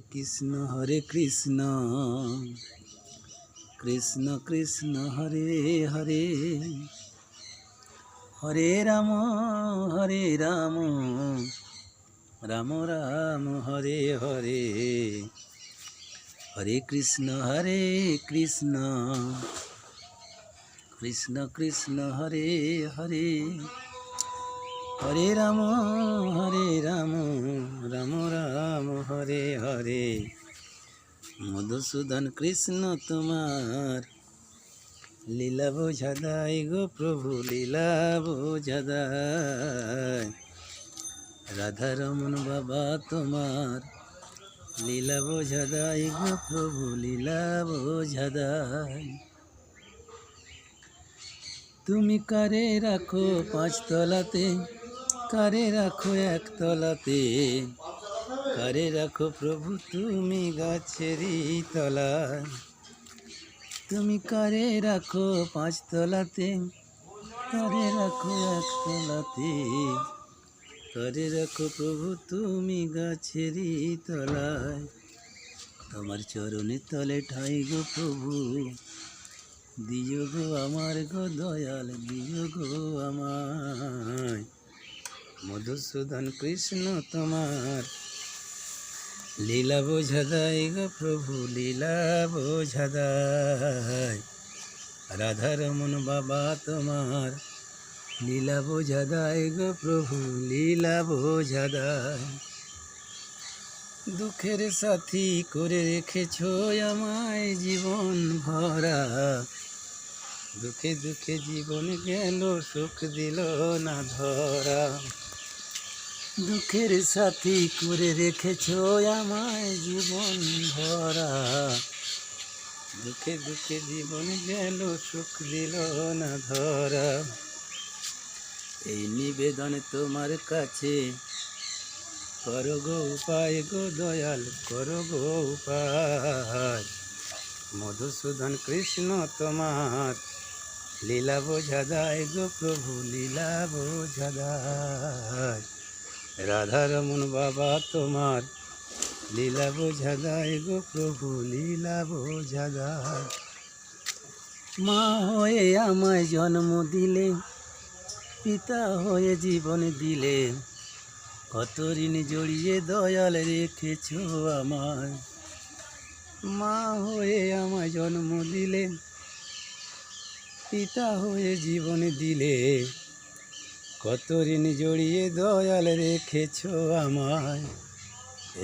হরে কৃষ্ণ কৃষ্ণ কৃষ্ণ হরে হরে হরে রাম রাম রাম হরে হরে হরে কৃষ্ণ কৃষ্ণ কৃষ্ণ হরে হরে হরে রাম রাম রাম হরে হরে। মধুসূদন কৃষ্ণ তোমার লীলা বোঝা দায় গো প্রভু, লীলা বোঝা দায়। রাধারমন বাবা তোমার লীলা বোঝা দায় গো প্রভু, লীলা বোঝা দায়। তুমি কারে রাখো পাঁচতলাতে, কারে রাখো একতলাতে, কারে রাখো প্রভু তুমি গাছেরই তলায়। তুমি কারে রাখো পাঁচতলাতে, কারে রাখো একতলাতে, কারে রাখো প্রভু তুমি গাছেরই তলায়। তোমার চরণের তলে ঠাই গো প্রভু, দিও গো আমার গো দয়াল, দিও গো আমায়। মধুসূদন কৃষ্ণ তোমার লীলা বোঝা দায় গো প্রভু, লীলা বোঝা দায়। রাধারমন বাবা তোমার লীলা বোঝা দায় গো প্রভু, লীলা বোঝা দায়। দুঃখের সাথী করে রেখেছো আমায় জীবন ভরা, দুঃখে দুঃখে জীবন গেল সুখ দিল না ধরা। দুঃখের সাথী করে রেখেছো আমায় জীবন ভরা, দুঃখে দুঃখে জীবন গেল সুখ দিল না ধরা। এই নিবেদন তোমার কাছে, করো গো উপায় গো দয়াল, করো গো উপায়। মধুসূদন কৃষ্ণ তোমার লীলা বোঝা দায় গো প্রভু, লীলা বোঝা দায়। রাধারমন বাবা তোমার লীলা বোঝা দায় গো প্রভু, লীলা বোঝা দায়। মা হয়ে আমায় জন্ম দিলে, পিতা হয়ে জীবন দিলে, কত ঋণ জড়িয়ে দয়াল রেখেছো আমায়। মা হয়ে আমায় জন্ম দিলে, পিতা হয়ে জীবন দিলে, কত ঋণ জড়িয়ে দয়াল রেখেছো আমায়।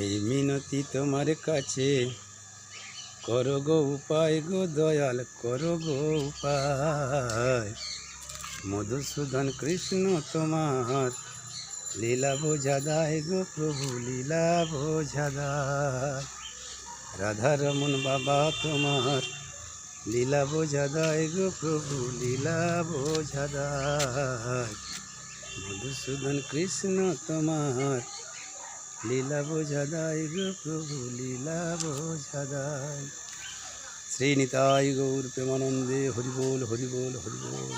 এই মিনতি তোমার কাছে, করো গো উপায় গো দয়াল, করো গো উপায়। মধুসূদন কৃষ্ণ তোমার লীলা বোঝা দায় গো প্রভু, লীলা বোঝা দায়। রাধারমন বাবা তোমার লীলা বোঝা দায় গো প্রভু, লীলা বোঝা দায়। মধুসূদন কৃষ্ণ তোমার লীলা বোঝা দায় গো প্রভু, লীলা বোঝা দায়। শ্রী নিতাই গৌর প্রেমানন্দে হরি বল হরি বল হরি বল।